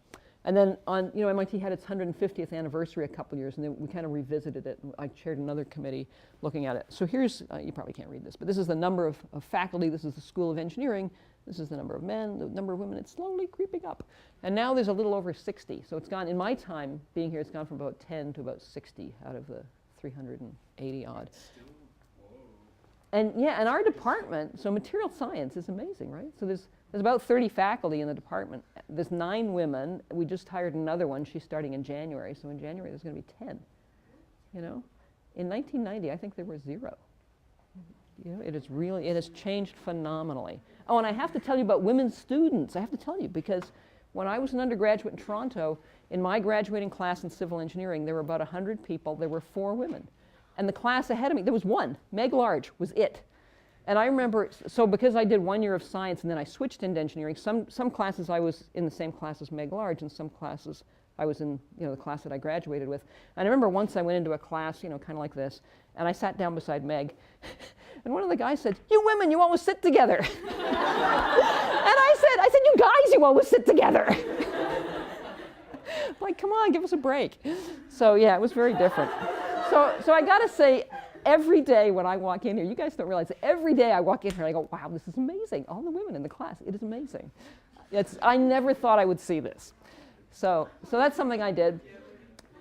And then MIT had its 150th anniversary a couple years, and then we kind of revisited it. I chaired another committee looking at it. So here's, you probably can't read this, but this is the number of faculty. This is the School of Engineering. This is the number of men, the number of women. It's slowly creeping up. And now there's a little over 60. So it's gone, in my time being here, it's gone from about 10 to about 60 out of the 380 odd. And yeah, and our department, so material science is amazing, right? So there's about 30 faculty in the department. There's 9 women. We just hired another one. She's starting in January. So in January, there's going to be 10. You know, in 1990, I think there were 0. You know, it has changed phenomenally. Oh, and I have to tell you about women students. I have to tell you, because when I was an undergraduate in Toronto, in my graduating class in civil engineering, there were about 100 people. There were 4 women. And the class ahead of me, there was 1. Meg Large was it. And I remember, so because I did 1 year of science and then I switched into engineering, some classes I was in the same class as Meg Large, and some classes I was in, you know, the class that I graduated with. And I remember once I went into a class, you know, kind of like this, and I sat down beside Meg, and one of the guys said, "You women, you always sit together." And I said, "You guys, you always sit together." Like, come on, give us a break. So yeah, it was very different. So I gotta say, every day when I walk in here, you guys don't realize that every day I walk in here and I go, wow, this is amazing. All the women in the class, it is amazing. I never thought I would see this. So that's something I did.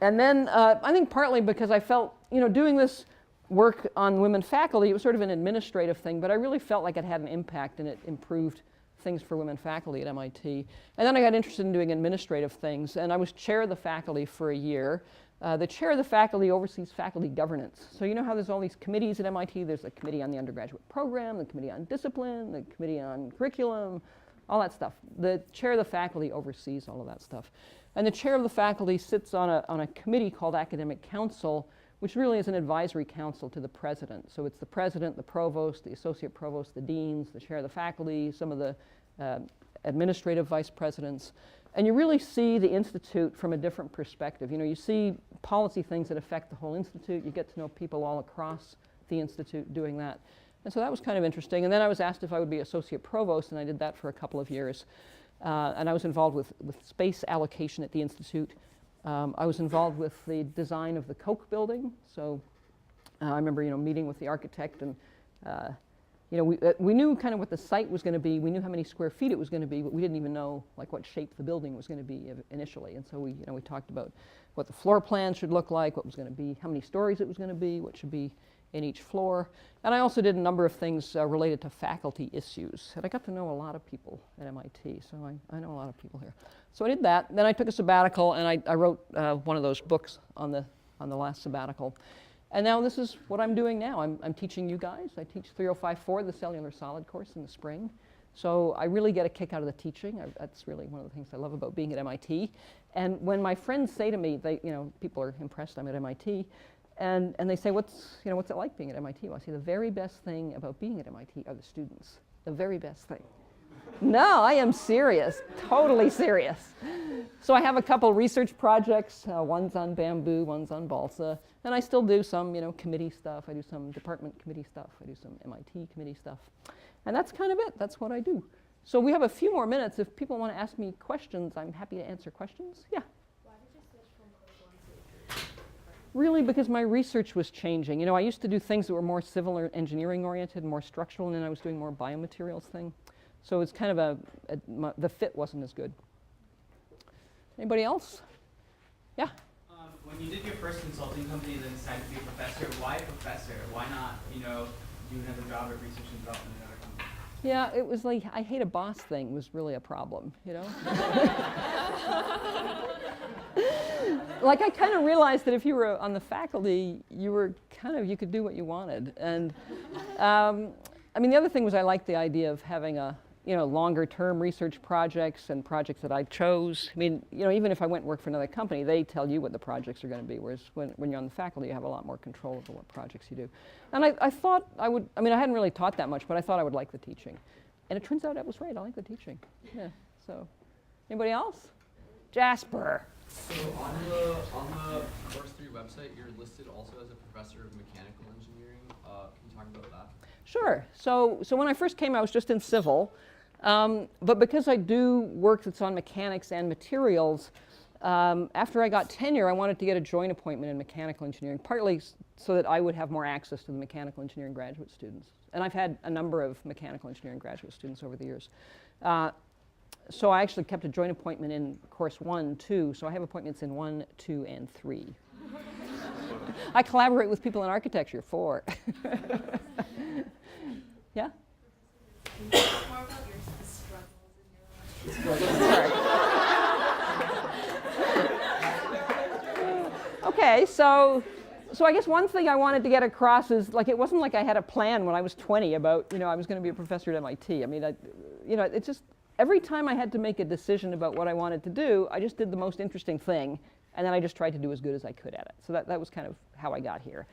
And then I think partly because I felt, you know, doing this work on women faculty, it was sort of an administrative thing, but I really felt like it had an impact and it improved things for women faculty at MIT. And then I got interested in doing administrative things, and I was chair of the faculty for a year. The chair of the faculty oversees faculty governance. So you know how there's all these committees at MIT? There's a committee on the undergraduate program, the committee on discipline, the committee on curriculum, all that stuff. The chair of the faculty oversees all of that stuff. And the chair of the faculty sits on a committee called Academic Council, which really is an advisory council to the president. So it's the president, the provost, the associate provost, the deans, the chair of the faculty, some of the administrative vice presidents. And you really see the institute from a different perspective. You know, you see policy things that affect the whole institute. You get to know people all across the institute doing that. And so that was kind of interesting. And then I was asked if I would be associate provost, and I did that for a couple of years. And I was involved with space allocation at the institute. I was involved with the design of the Koch building. So I remember, you know, meeting with the architect, and you know, we knew kind of what the site was going to be. We knew how many square feet it was going to be, but we didn't even know like what shape the building was going to be initially. And so we talked about what the floor plan should look like, what was going to be, how many stories it was going to be, what should be in each floor. And I also did a number of things related to faculty issues. And I got to know a lot of people at MIT, so I know a lot of people here. So I did that. Then I took a sabbatical, and I wrote one of those books on the last sabbatical. And now this is what I'm doing now. I'm teaching you guys. I teach 3054, the cellular solid course, in the spring. So I really get a kick out of the teaching. That's really one of the things I love about being at MIT. And when my friends say to me, people are impressed I'm at MIT, and they say, what's it like being at MIT? Well, I say the very best thing about being at MIT are the students. The very best thing. No, I am serious, totally serious. So I have a couple research projects. One's on bamboo, one's on balsa. And I still do some, committee stuff. I do some department committee stuff. I do some MIT committee stuff. And that's kind of it. That's what I do. So we have a few more minutes. If people want to ask me questions, I'm happy to answer questions. Yeah? Why did you switch from course 1 to Really, because my research was changing. I used to do things that were more civil or engineering oriented, more structural, and then I was doing more biomaterials thing. So it's kind of the fit wasn't as good. Anybody else? Yeah? When you did your first consulting company and then decided to be a professor, why professor? Why not, do another job at research and development in another company? Yeah, it was like, I hate a boss thing was really a problem, Like, I kind of realized that if you were on the faculty, you could do what you wanted. And the other thing was I liked the idea of having longer term research projects and projects that I chose. Even if I went and worked for another company, they tell you what the projects are going to be, whereas when you're on the faculty, you have a lot more control over what projects you do. And I thought I would, I hadn't really taught that much, but I thought I would like the teaching. And it turns out I was right, I like the teaching. Yeah, so, anybody else? Jasper. So on the Course 3 website, you're listed also as a professor of mechanical engineering. Can you talk about that? Sure. So when I first came, I was just in civil. But because I do work that's on mechanics and materials, after I got tenure, I wanted to get a joint appointment in mechanical engineering, partly so that I would have more access to the mechanical engineering graduate students. And I've had a number of mechanical engineering graduate students over the years. So I actually kept a joint appointment in course 1, 2. So I have appointments in 1, 2, and 3. I collaborate with people in architecture, 4. Yeah? Can you talk more about your struggles in your life? Okay, so I guess one thing I wanted to get across is, like, it wasn't like I had a plan when I was 20 about, I was going to be a professor at MIT. I mean, it's just every time I had to make a decision about what I wanted to do, I just did the most interesting thing, and then I just tried to do as good as I could at it. So that was kind of how I got here.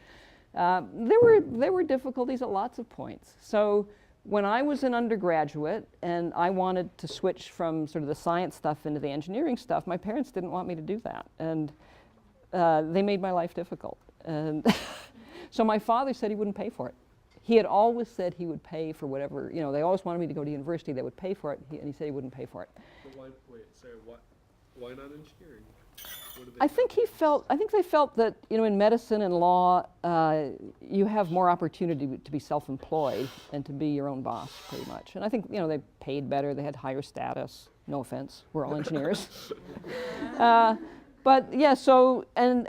There were difficulties at lots of points. So when I was an undergraduate and I wanted to switch from sort of the science stuff into the engineering stuff, my parents didn't want me to do that. And they made my life difficult. And so my father said he wouldn't pay for it. He had always said he would pay for whatever, they always wanted me to go to university, they would pay for it, and he said he wouldn't pay for it. But why not engineering? What did they I think they felt that, in medicine and law, you have more opportunity to be self-employed and to be your own boss, pretty much. And I think, they paid better, they had higher status. No offense, we're all engineers. But yeah, so, and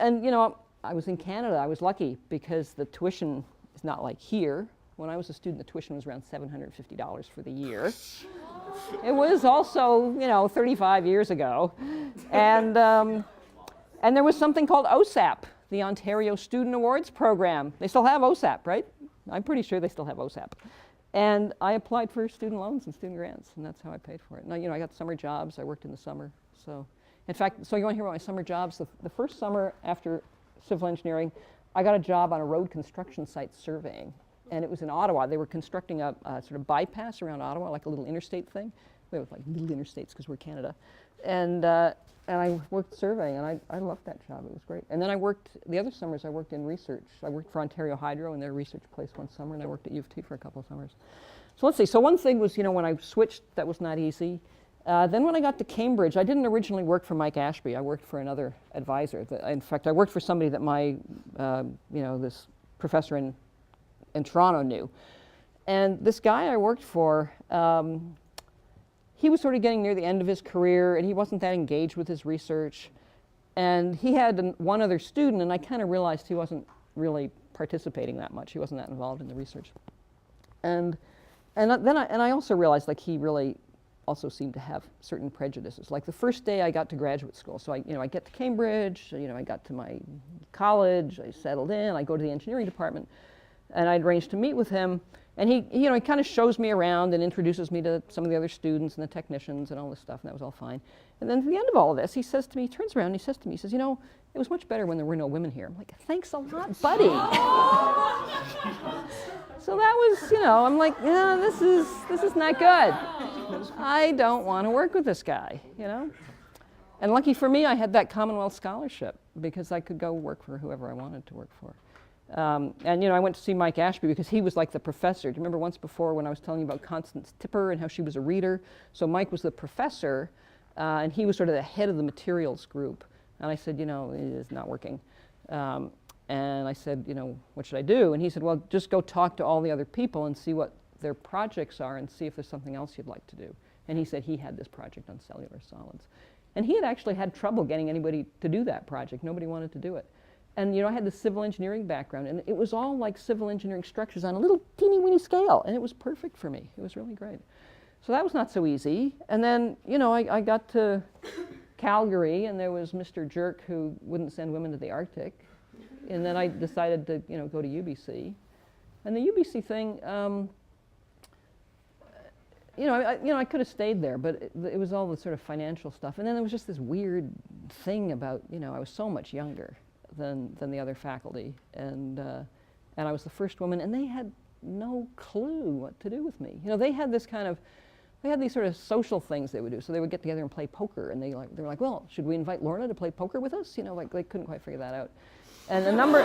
I was in Canada. I was lucky because the tuition is not like here. When I was a student, the tuition was around $750 for the year. It was also, 35 years ago. And there was something called OSAP, the Ontario Student Awards Program. They still have OSAP, right? I'm pretty sure they still have OSAP. And I applied for student loans and student grants, and that's how I paid for it. Now, I got summer jobs. I worked in the summer. So, in fact, so you want to hear about my summer jobs? The first summer after civil engineering, I got a job on a road construction site surveying. And it was in Ottawa. They were constructing a sort of bypass around Ottawa, like a little interstate thing. We have like little interstates because we're Canada. And I worked surveying, and I loved that job. It was great. And then the other summers I worked in research. I worked for Ontario Hydro in their research place one summer, and I worked at U of T for a couple of summers. So let's see. So one thing was, when I switched, that was not easy. Then when I got to Cambridge, I didn't originally work for Mike Ashby. I worked for another advisor. In fact, I worked for somebody that this professor in Toronto knew. And this guy I worked for, he was sort of getting near the end of his career, and he wasn't that engaged with his research. And he had one other student, and I kind of realized he wasn't really participating that much. He wasn't that involved in the research. And I also realized, like, he really also seemed to have certain prejudices. Like the first day I got to graduate school, so I get to Cambridge, I got to my college, I settled in, I go to the engineering department, and I'd arranged to meet with him, and he kind of shows me around and introduces me to some of the other students and the technicians and all this stuff, and that was all fine. And then at the end of all of this, he says to me, he turns around and he says to me, he says, it was much better when there were no women here. I'm like, thanks a lot, buddy. So that was, I'm like, this is not good. I don't want to work with this guy, And lucky for me, I had that Commonwealth Scholarship because I could go work for whoever I wanted to work for. And I went to see Mike Ashby because he was like the professor. Do you remember once before when I was telling you about Constance Tipper and how she was a reader? So Mike was the professor, and he was sort of the head of the materials group. And I said, it is not working. And I said, what should I do? And he said, well, just go talk to all the other people and see what their projects are and see if there's something else you'd like to do. And he said he had this project on cellular solids. And he had actually had trouble getting anybody to do that project. Nobody wanted to do it. And I had the civil engineering background, and it was all like civil engineering structures on a little teeny-weeny scale, and it was perfect for me. It was really great. So that was not so easy. And then, I got to Calgary, and there was Mr. Jerk who wouldn't send women to the Arctic. And then I decided to, go to UBC. And the UBC thing, I could have stayed there, but it was all the sort of financial stuff. And then there was just this weird thing about, I was so much younger than the other faculty, and I was the first woman, and they had no clue what to do with me. They had these sort of social things they would do. So they would get together and play poker, and they were like, well, should we invite Lorna to play poker with us? They couldn't quite figure that out. And a number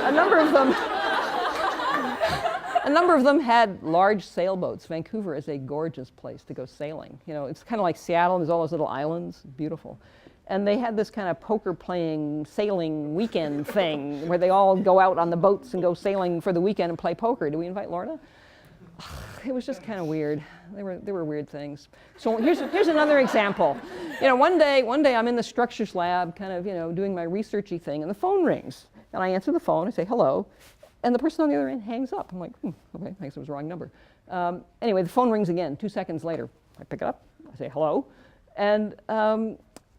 of them had large sailboats. Vancouver is a gorgeous place to go sailing. It's kind of like Seattle. There's all those little islands, beautiful. And they had this kind of poker playing, sailing weekend thing where they all go out on the boats and go sailing for the weekend and play poker. Do we invite Lorna? It was just kind of weird. There were weird things. So here's another example. One day I'm in the structures lab, kind of doing my researchy thing, and the phone rings. And I answer the phone, I say, hello. and the person on the other end hangs up. I'm like, okay, thanks, it was the wrong number. Anyway, the phone rings again 2 seconds later. I pick it up, I say hello, and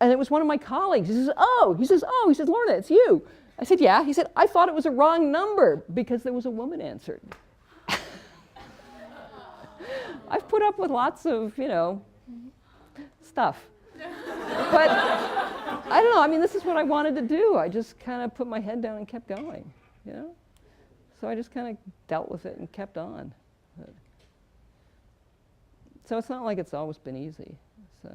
it was one of my colleagues. He says, Lorna, it's you. I said, yeah. He said, I thought it was a wrong number because there was a woman answered. I've put up with lots of, stuff. But I don't know, I mean, this is what I wanted to do. I just kind of put my head down and kept going, So I just kind of dealt with it and kept on. So it's not like it's always been easy. So,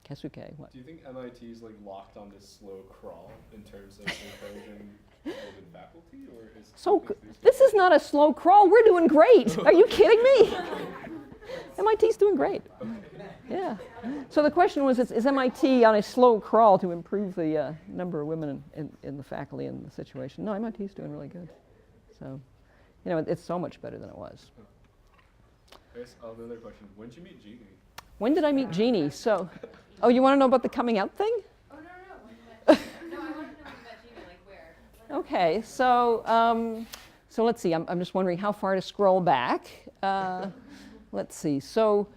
Kesuke, what? Do you think MIT is like locked on this slow crawl in terms of encouraging women faculty, or is So this is not a slow crawl. We're doing great. Are you kidding me? MIT's doing great. Yeah. So the question was, is MIT on a slow crawl to improve the number of women in the faculty and the situation? No, MIT's doing really good. So, it's so much better than it was. I guess another question. When did you meet Jeannie? When did I meet Jeannie? So, you want to know about the coming out thing? Oh, no. No, I want to know when you met Jeannie, like where? Okay, so let's see. I'm just wondering how far to scroll back. Let's see. So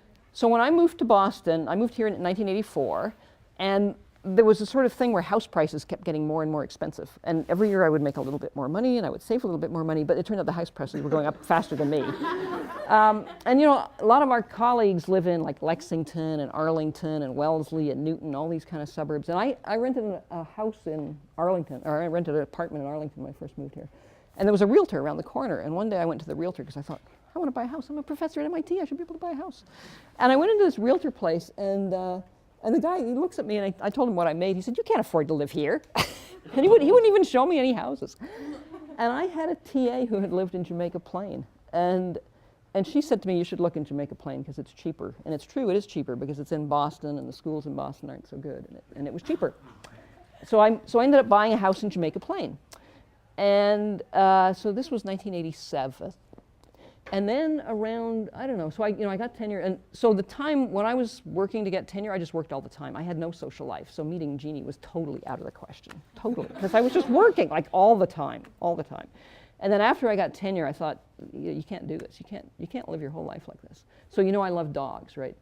when I moved to Boston, I moved here in 1984, and there was a sort of thing where house prices kept getting more and more expensive. And every year I would make a little bit more money, and I would save a little bit more money, but it turned out the house prices were going up faster than me. And a lot of our colleagues live in like Lexington and Arlington and Wellesley and Newton, all these kind of suburbs. And I rented a house in Arlington, or I rented an apartment in Arlington when I first moved here. And there was a realtor around the corner. And one day I went to the realtor because I thought, I want to buy a house. I'm a professor at MIT. I should be able to buy a house. And I went into this realtor place, and the guy, he looks at me, and I told him what I made. He said, you can't afford to live here. And he wouldn't even show me any houses. And I had a TA who had lived in Jamaica Plain. And she said to me, you should look in Jamaica Plain because it's cheaper. And it's true, it is cheaper because it's in Boston, and the schools in Boston aren't so good. And it was cheaper. So I ended up buying a house in Jamaica Plain. And so this was 1987. And then around, I don't know, so I got tenure. And so the time when I was working to get tenure, I just worked all the time. I had no social life. So meeting Jeannie was totally out of the question, totally. Because I was just working like all the time. And then after I got tenure, I thought, you can't do this. You can't live your whole life like this. So I love dogs, right?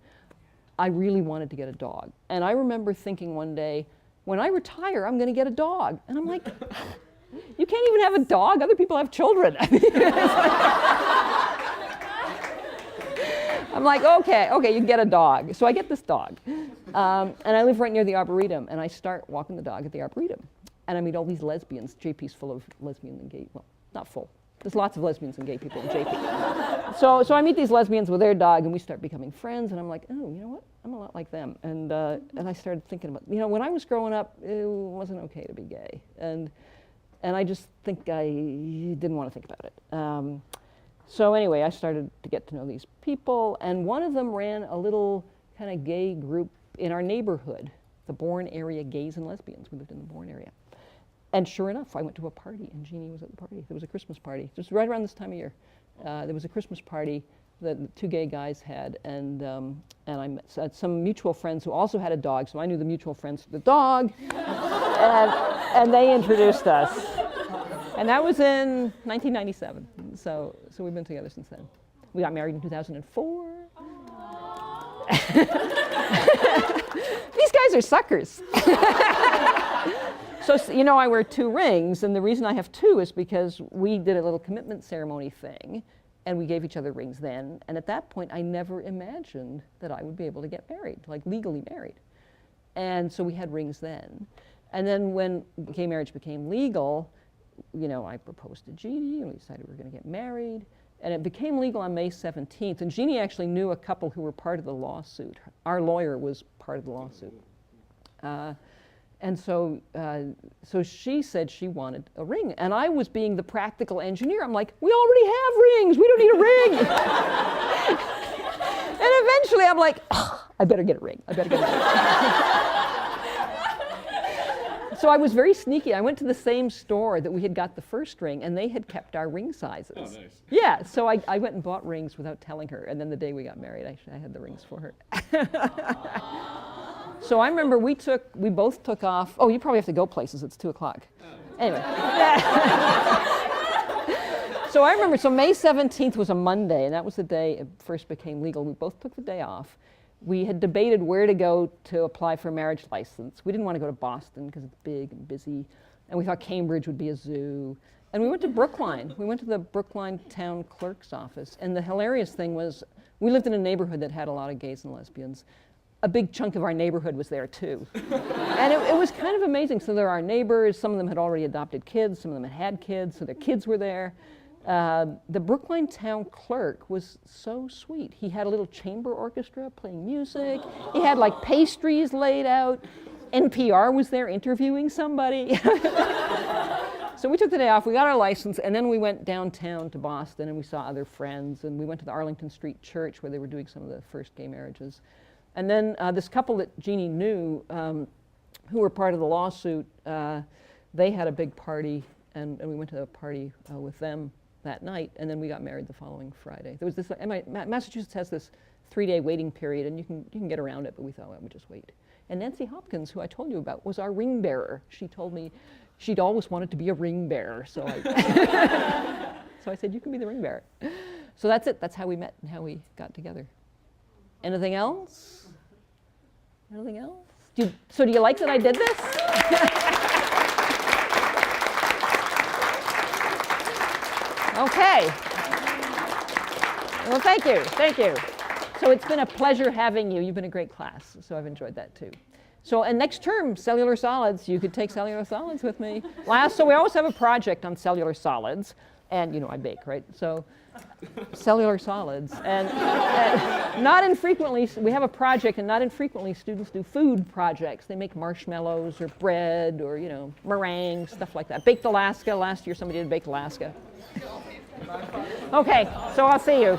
I really wanted to get a dog. And I remember thinking one day, when I retire, I'm going to get a dog. And I'm like, you can't even have a dog. Other people have children. I'm like, okay, you can get a dog. So I get this dog. And I live right near the Arboretum. And I start walking the dog at the Arboretum. And I meet all these lesbians. JP's full of lesbian and gay, well, not full. There's lots of lesbians and gay people in JP. So I meet these lesbians with their dog, and we start becoming friends. And I'm like, oh, you know what? I'm a lot like them. And I started thinking about, when I was growing up, it wasn't okay to be gay. And I just think I didn't want to think about it. So anyway, I started to get to know these people, and one of them ran a little kind of gay group in our neighborhood, the Bourne area gays and lesbians. We lived in the Bourne area. And sure enough, I went to a party, and Jeannie was at the party. There was a Christmas party, just right around this time of year. There was a Christmas party that the two gay guys had, and I had some mutual friends who also had a dog, so I knew the mutual friends of the dog, and they introduced us. And that was in 1997, so we've been together since then. We got married in 2004. These guys are suckers. So, I wear 2 rings, and the reason I have 2 is because we did a little commitment ceremony thing, and we gave each other rings then, and at that point, I never imagined that I would be able to get married, like legally married. And so we had rings then. And then when gay marriage became legal, I proposed to Jeannie, and we decided we were going to get married. And it became legal on May 17th. And Jeannie actually knew a couple who were part of the lawsuit. Our lawyer was part of the lawsuit. And so she said she wanted a ring. And I was being the practical engineer. I'm like, we already have rings. We don't need a ring. And eventually I'm like, I better get a ring. So I was very sneaky. I went to the same store that we had got the first ring, and they had kept our ring sizes. Oh, nice. Yeah, so I went and bought rings without telling her, and then the day we got married, I had the rings for her. So I remember we both took off. Oh, you probably have to go places. It's 2:00. Anyway. So I remember, so May 17th was a Monday, and that was the day it first became legal. We both took the day off. We had debated where to go to apply for a marriage license. We didn't want to go to Boston because it's big and busy, and we thought Cambridge would be a zoo. And we went to Brookline. We went to the Brookline town clerk's office. And the hilarious thing was, we lived in a neighborhood that had a lot of gays and lesbians. A big chunk of our neighborhood was there too. And it was kind of amazing. So there were our neighbors. Some of them had already adopted kids. Some of them had kids, so their kids were there. The Brookline town clerk was so sweet. He had a little chamber orchestra playing music. He had like pastries laid out. NPR was there interviewing somebody. So we took the day off, we got our license, and then we went downtown to Boston and we saw other friends, and we went to the Arlington Street Church where they were doing some of the first gay marriages. And then this couple that Jeannie knew, who were part of the lawsuit, they had a big party, and we went to a party with them that night, and then we got married the following Friday. There was this, Massachusetts has this 3-day waiting period, and you can get around it, but we thought, well, we'll just wait. And Nancy Hopkins, who I told you about, was our ring bearer. She told me she'd always wanted to be a ring bearer, so I, so I said, you can be the ring bearer. So that's it. That's how we met and how we got together. Anything else? Anything else? So do you like that I did this? Okay. Well, thank you. Thank you. So it's been a pleasure having you. You've been a great class, so I've enjoyed that too. So, and next term, cellular solids, you could take cellular solids with me. So we always have a project on cellular solids, and you know, I bake, right? So cellular solids, and not infrequently, we have a project, and not infrequently students do food projects. They make marshmallows or bread or, you know, meringue, stuff like that. Baked Alaska, last year somebody did baked Alaska. Okay, so I'll see you.